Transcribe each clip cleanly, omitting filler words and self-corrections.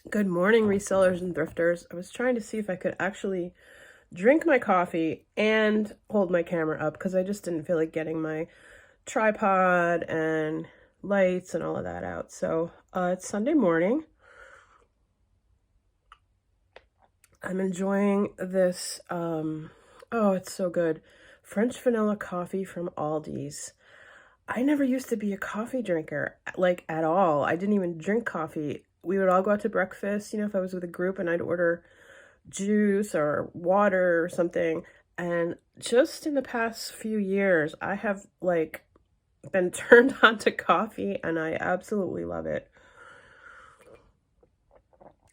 Good morning, resellers and thrifters. I was trying to see if I could actually drink my coffee and hold my camera up because I just didn't feel like getting my tripod and lights and all of that out. So it's Sunday morning. I'm enjoying this, oh, it's so good. French vanilla coffee from Aldi's. I never used to be a coffee drinker, like at all. I didn't even drink coffee. We would all go out to breakfast, if I was with a group, and I'd order juice or water or something. And just in the past few years, I have like been turned on to coffee and I absolutely love it.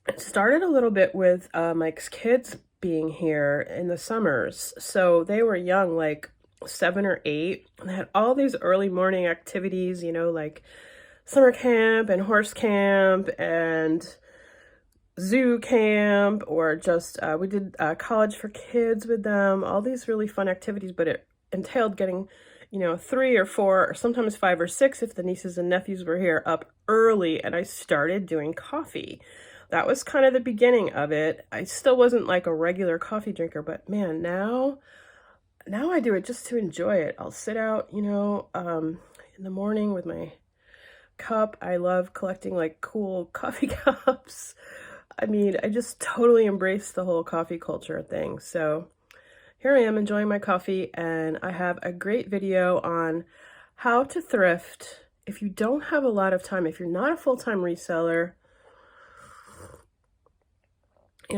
It started a little bit with my kids being here in the summers. So they were young, like 7 or 8, and they had all these early morning activities, like summer camp and horse camp and zoo camp, or just we did college for kids with them, all these really fun activities, but it entailed getting 3 or 4 or sometimes 5 or 6 if the nieces and nephews were here up early, and I started doing coffee. That was kind of the beginning of it. I still wasn't like a regular coffee drinker, but man, now I do it just to enjoy it. I'll sit out in the morning with my cup. I love collecting like cool coffee cups. I mean, I just totally embrace the whole coffee culture thing. So here I am enjoying my coffee, and I have a great video on how to thrift if you don't have a lot of time, if you're not a full-time reseller.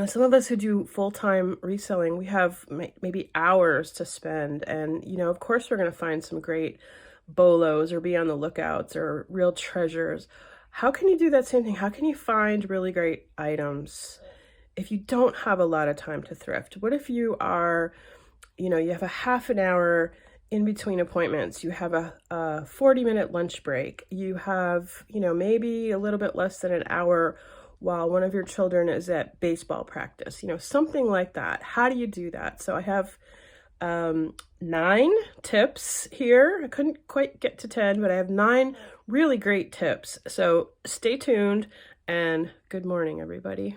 Some of us who do full-time reselling, we have maybe hours to spend, and of course we're going to find some great bolos or be on the lookouts or real treasures. How can you do that same thing? How can you find really great items if you don't have a lot of time to thrift? What if you are, you have a half an hour in between appointments, you have a 40-minute lunch break, you have, maybe a little bit less than an hour while one of your children is at baseball practice, something like that. How do you do that? So I have 9 tips here. I couldn't quite get to 10, but I have 9 really great tips. So stay tuned, and good morning, everybody.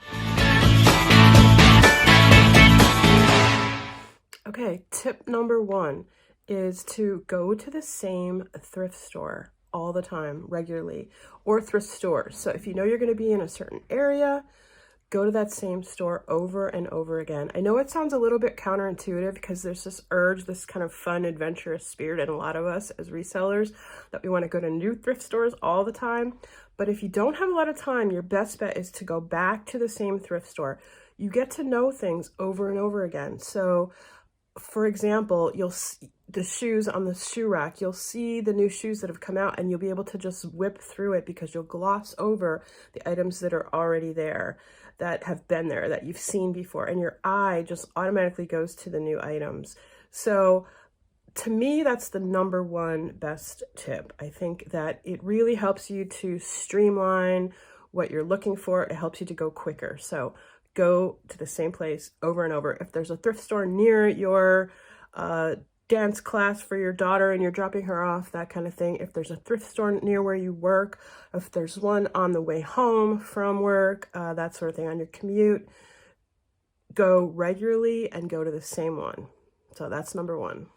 Okay, tip number 1 is to go to the same thrift store all the time, regularly, or thrift stores. So if you know you're going to be in a certain area, go to that same store over and over again. I know it sounds a little bit counterintuitive because there's this urge, this kind of fun, adventurous spirit in a lot of us as resellers that we want to go to new thrift stores all the time. But if you don't have a lot of time, your best bet is to go back to the same thrift store. You get to know things over and over again. So for example, you'll see the shoes on the shoe rack, you'll see the new shoes that have come out, and you'll be able to just whip through it because you'll gloss over the items that are already there, that have been there, that you've seen before, and your eye just automatically goes to the new items. So to me, that's the number 1 best tip. I think that it really helps you to streamline what you're looking for. It helps you to go quicker. So go to the same place over and over. If there's a thrift store near your dance class for your daughter and you're dropping her off, that kind of thing. If there's a thrift store near where you work, if there's one on the way home from work, that sort of thing, on your commute, go regularly and go to the same one. So that's number 1.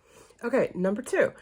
Okay, number 2,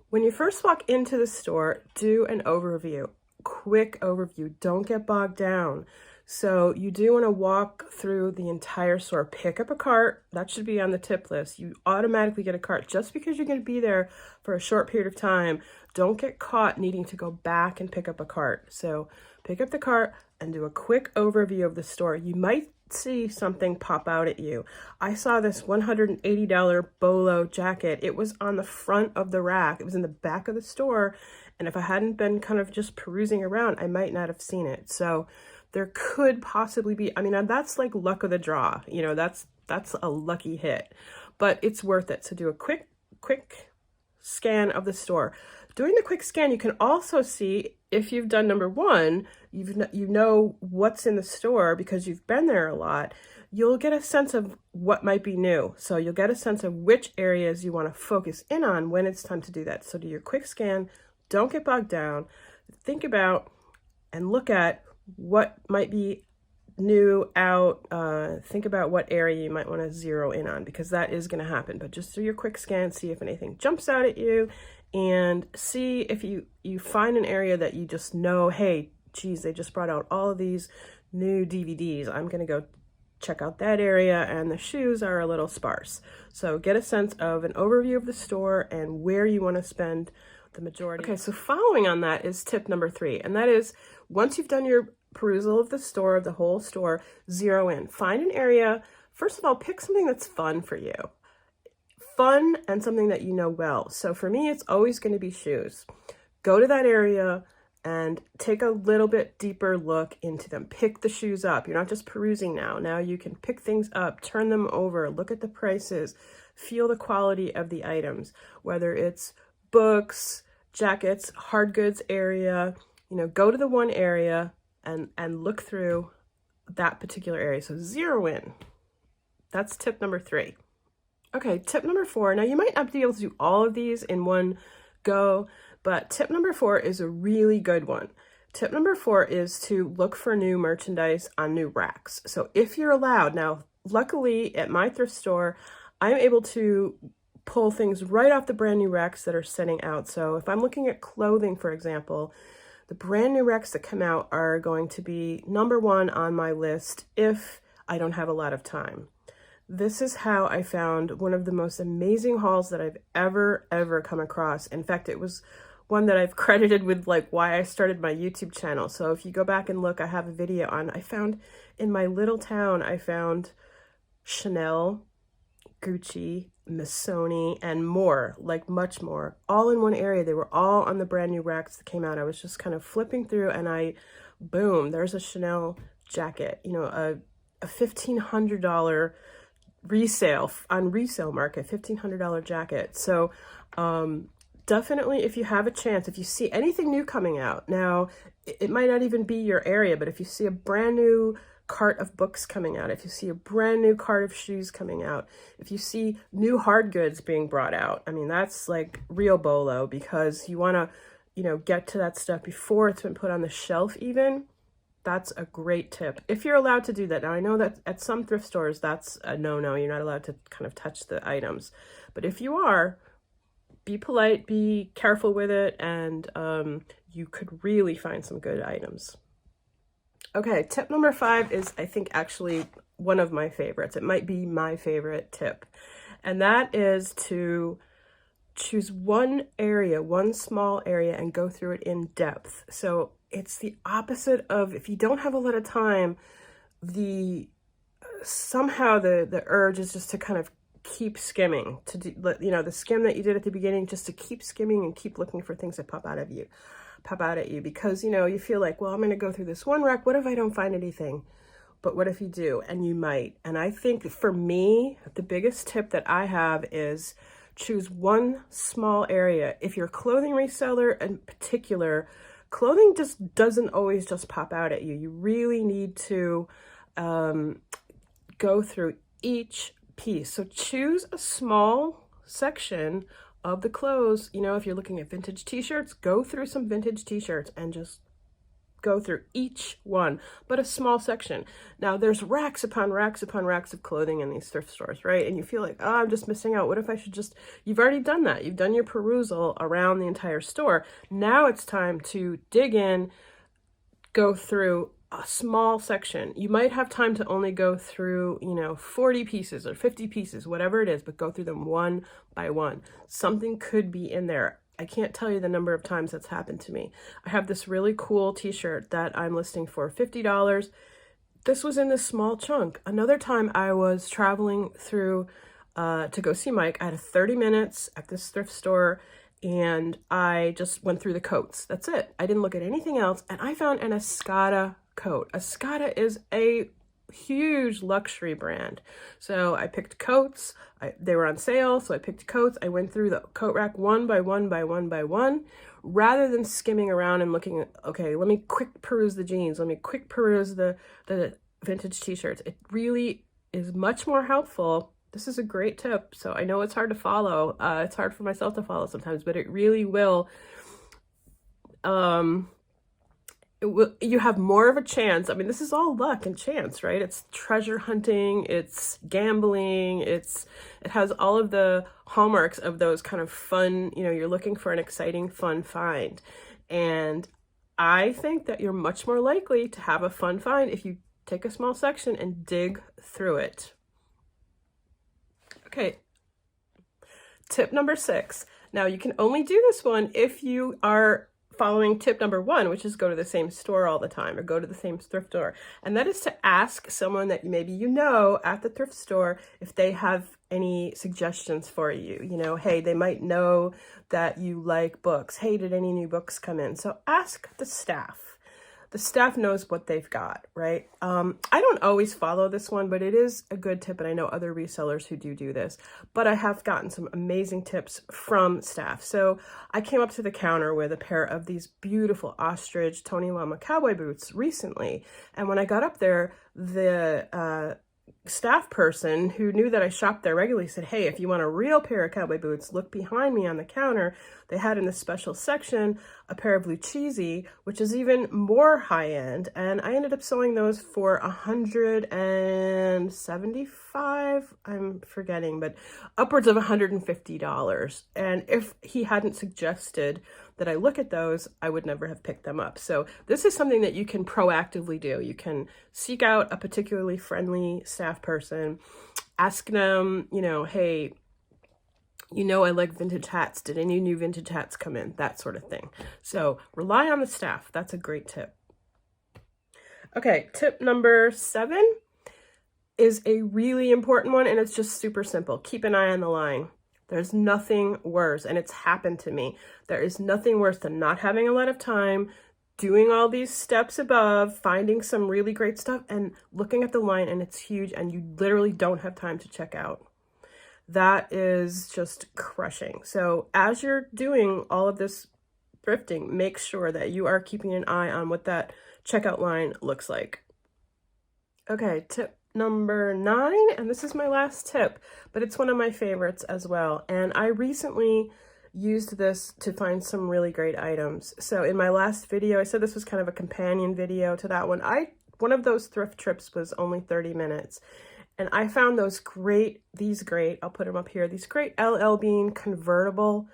when you first walk into the store, do an overview, quick overview. Don't get bogged down. So you do want to walk through the entire store, pick up a cart. That should be on the tip list. You automatically get a cart just because you're going to be there for a short period of time. Don't get caught needing to go back and pick up a cart. So pick up the cart and do a quick overview of the store. You might see something pop out at you. I saw this $180 bolo jacket. It was on the front of the rack. It was in the back of the store. And if I hadn't been kind of just perusing around, I might not have seen it. So there could possibly be, that's like luck of the draw. That's a lucky hit, but it's worth it. So do a quick scan of the store. During the quick scan, you can also see, if you've done number 1, you know what's in the store because you've been there a lot. You'll get a sense of what might be new. So you'll get a sense of which areas you want to focus in on when it's time to do that. So do your quick scan. Don't get bogged down. Think about and look at what might be new, out, think about what area you might want to zero in on, because that is going to happen. But just do your quick scan, see if anything jumps out at you, and see if you find an area that you just know, hey, geez, they just brought out all of these new DVDs. I'm going to go check out that area, and the shoes are a little sparse. So get a sense of an overview of the store and where you want to spend the majority. Okay, so following on that is tip number 3, and that is, once you've done your perusal of the store, the whole store, zero in. Find an area. First of all, pick something that's fun for you. Fun and something that you know well. So for me, it's always going to be shoes. Go to that area and take a little bit deeper look into them. Pick the shoes up. You're not just perusing now. Now you can pick things up, turn them over, look at the prices, feel the quality of the items, whether it's books, jackets, hard goods area. Go to the one area and look through that particular area. So zero in. That's tip number 3. Okay, tip number 4. Now you might not be able to do all of these in one go, but tip number 4 is a really good one. Tip number 4 is to look for new merchandise on new racks. So if you're allowed, now luckily at my thrift store, I'm able to pull things right off the brand new racks that are setting out. So if I'm looking at clothing, for example, the brand new racks that come out are going to be number 1 on my list if I don't have a lot of time. This is how I found one of the most amazing hauls that I've ever come across. In fact, it was one that I've credited with why I started my YouTube channel. So if you go back and look, I have a video on, I found in my little town, I found Chanel, Gucci, Missoni, and more, much more, all in one area. They were all on the brand new racks that came out. I was just kind of flipping through, and boom, there's a Chanel jacket, a $1,500 resale on Resell market, $1,500 jacket. So definitely, if you have a chance, if you see anything new coming out, now it might not even be your area, but if you see a brand new cart of books coming out, if you see a brand new cart of shoes coming out, if you see new hard goods being brought out, I mean, that's real bolo, because you want to, get to that stuff before it's been put on the shelf even. That's a great tip. If you're allowed to do that. Now, I know that at some thrift stores, that's a no-no. You're not allowed to kind of touch the items. But if you are, be polite, be careful with it, and you could really find some good items. Okay, tip number 5 is, I think, actually one of my favorites. It might be my favorite tip. And that is to choose one area, one small area, and go through it in depth. So it's the opposite of, if you don't have a lot of time, somehow the urge is just to kind of keep skimming, to do, the skim that you did at the beginning, just to keep skimming and keep looking for things that pop out at you, because you feel like, well, I'm going to go through this one rack. What if I don't find anything? But what if you do? And you might. And I think for me, the biggest tip that I have is choose one small area. If you're a clothing reseller in particular, clothing just doesn't always just pop out at you. You really need to go through each piece. So choose a small section of the clothes. If you're looking at vintage t-shirts, go through some vintage t-shirts and just go through each one, but a small section. Now there's racks upon racks upon racks of clothing in these thrift stores, right? And you feel like, oh, I'm just missing out. What if I should you've already done that. You've done your perusal around the entire store. Now it's time to dig in, go through a small section. You might have time to only go through, 40 pieces or 50 pieces, whatever it is, but go through them one by one. Something could be in there. I can't tell you the number of times that's happened to me. I have this really cool t-shirt that I'm listing for $50. This was in this small chunk. Another time I was traveling through to go see Mike. I had 30 minutes at this thrift store, and I just went through the coats. That's it. I didn't look at anything else, and I found an Escada coat. Escada is a huge luxury brand. So I picked coats. They were on sale, so I picked coats. I went through the coat rack one by one by one by one, rather than skimming around and looking at, okay, let me quick peruse the jeans. Let me quick peruse the vintage t-shirts. It really is much more helpful. This is a great tip. So I know it's hard to follow. It's hard for myself to follow sometimes, but it really will you have more of a chance. I mean, this is all luck and chance, right? It's treasure hunting, it's gambling, it has all of the hallmarks of those kind of fun, you're looking for an exciting, fun find. And I think that you're much more likely to have a fun find if you take a small section and dig through it. Okay, tip number 6. Now, you can only do this one if you are following tip number 1, which is go to the same store all the time, or go to the same thrift store. And that is to ask someone that maybe at the thrift store if they have any suggestions for you. Hey, they might know that you like books. Hey, did any new books come in? So ask the staff. The staff knows what they've got, right? I don't always follow this one, but it is a good tip, and I know other resellers who do this. But I have gotten some amazing tips from staff. So I came up to the counter with a pair of these beautiful ostrich Tony Lama cowboy boots recently. And when I got up there, the staff person who knew that I shopped there regularly said, hey, if you want a real pair of cowboy boots, look behind me on the counter. They had in the special section a pair of Lucchese, which is even more high end. And I ended up selling those for $175, I'm forgetting, but upwards of $150. And if he hadn't suggested that I look at those, I would never have picked them up. So this is something that you can proactively do. You can seek out a particularly friendly staff person, ask them, hey, I like vintage hats. Did any new vintage hats come in? That sort of thing. So rely on the staff. That's a great tip. Okay, tip number 7 is a really important one, and it's just super simple. Keep an eye on the line. There's nothing worse, and it's happened to me. There is nothing worse than not having a lot of time, doing all these steps above, finding some really great stuff, and looking at the line, and it's huge, and you literally don't have time to check out. That is just crushing. So as you're doing all of this thrifting, make sure that you are keeping an eye on what that checkout line looks like. Okay, tip number 9, and this is my last tip, but it's one of my favorites as well. And I recently used this to find some really great items. So in my last video, I said this was kind of a companion video to that one. One of those thrift trips was only 30 minutes. And I found I'll put them up here, these great LL Bean convertible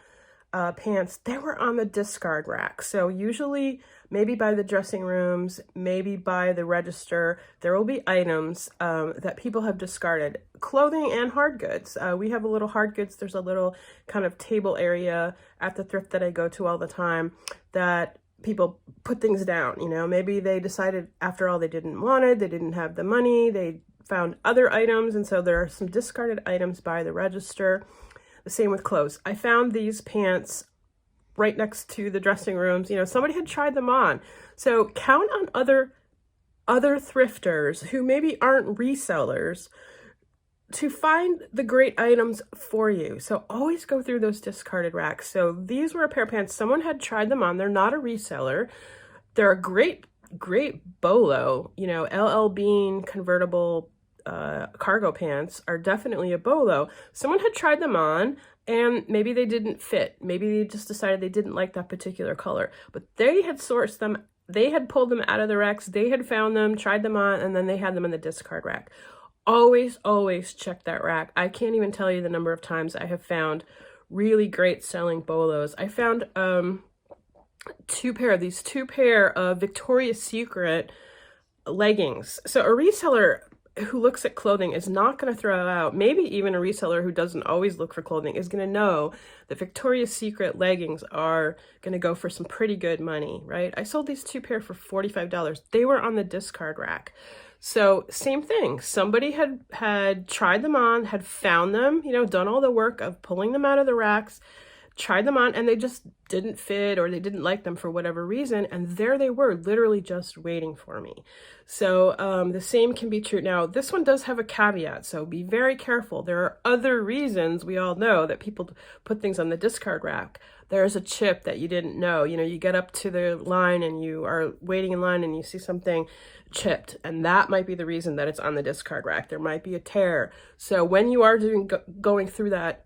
pants. They were on the discard rack. So usually maybe by the dressing rooms, maybe by the register, there will be items that people have discarded, clothing and hard goods. We have a little hard goods. There's a little kind of table area at the thrift that I go to all the time that people put things down. Maybe they decided after all they didn't want it, they didn't have the money, they found other items, and so there are some discarded items by the register. The same with clothes. I found these pants right next to the dressing rooms. Somebody had tried them on. So count on other thrifters who maybe aren't resellers to find the great items for you. So always go through those discarded racks. So these were a pair of pants. Someone had tried them on. They're not a reseller. They're a great bolo. LL Bean convertible cargo pants are definitely a bolo. Someone had tried them on and maybe they didn't fit. Maybe they just decided they didn't like that particular color, but they had sourced them. They had pulled them out of the racks. They had found them, tried them on, and then they had them in the discard rack. Always check that rack. I can't even tell you the number of times I have found really great selling bolos. I found two pair of Victoria's Secret leggings. So a reseller who looks at clothing is not going to throw out, maybe even a reseller who doesn't always look for clothing is going to know that Victoria's Secret leggings are going to go for some pretty good money, right? I sold these 2 pair for $45. They were on the discard rack. So same thing. Somebody had tried them on, had found them, done all the work of pulling them out of the racks, tried them on, and they just didn't fit or they didn't like them for whatever reason. And there they were, literally just waiting for me. So the same can be true. Now, this one does have a caveat, so be very careful. There are other reasons we all know that people put things on the discard rack. There's a chip that you didn't know. You get up to the line and you are waiting in line and you see something chipped, and that might be the reason that it's on the discard rack. There might be a tear. So when you are going through that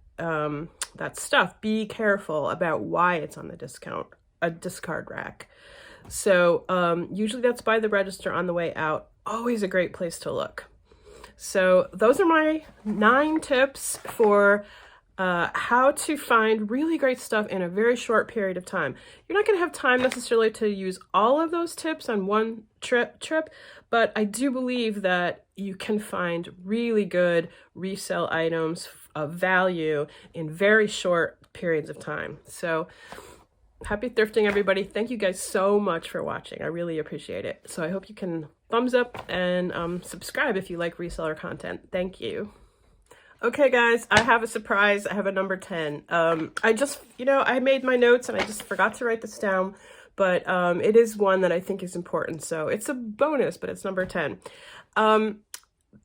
stuff, be careful about why it's on the discard rack. So usually that's by the register on the way out. Always a great place to look. So those are my 9 tips for how to find really great stuff in a very short period of time. You're not going to have time necessarily to use all of those tips on one trip, but I do believe that you can find really good resale items of value in very short periods of time. So happy thrifting, everybody. Thank you guys so much for watching. I really appreciate it. So I hope you can thumbs up and subscribe if you like reseller content. Thank you. Okay, guys, I have a surprise. I have a number 10. I just, I made my notes and I just forgot to write this down, but it is one that I think is important. So it's a bonus, but it's number 10.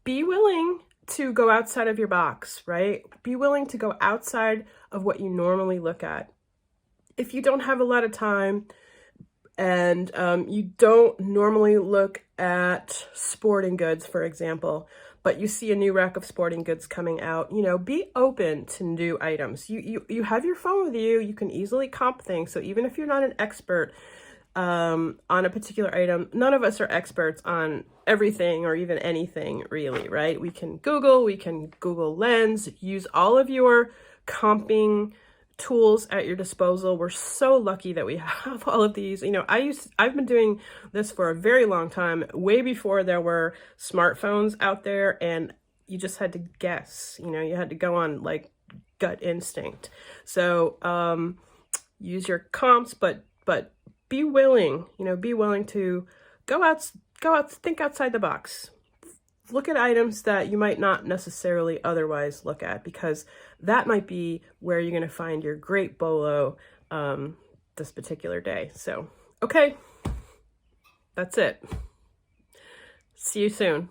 Be willing to go outside of your box, right? Be willing to go outside of what you normally look at. If you don't have a lot of time and you don't normally look at sporting goods, for example, but you see a new rack of sporting goods coming out, be open to new items. You have your phone with you. You can easily comp things. So even if you're not an expert on a particular item, none of us are experts on everything or even anything really, right? We can Google Lens, use all of your comping tools at your disposal. We're so lucky that we have all of these. I've been doing this for a very long time, way before there were smartphones out there, and you just had to guess. You had to go on like gut instinct. So use your comps, but be willing, to go out, think outside the box. Look at items that you might not necessarily otherwise look at, because that might be where you're going to find your great bolo this particular day. So, okay, that's it. See you soon.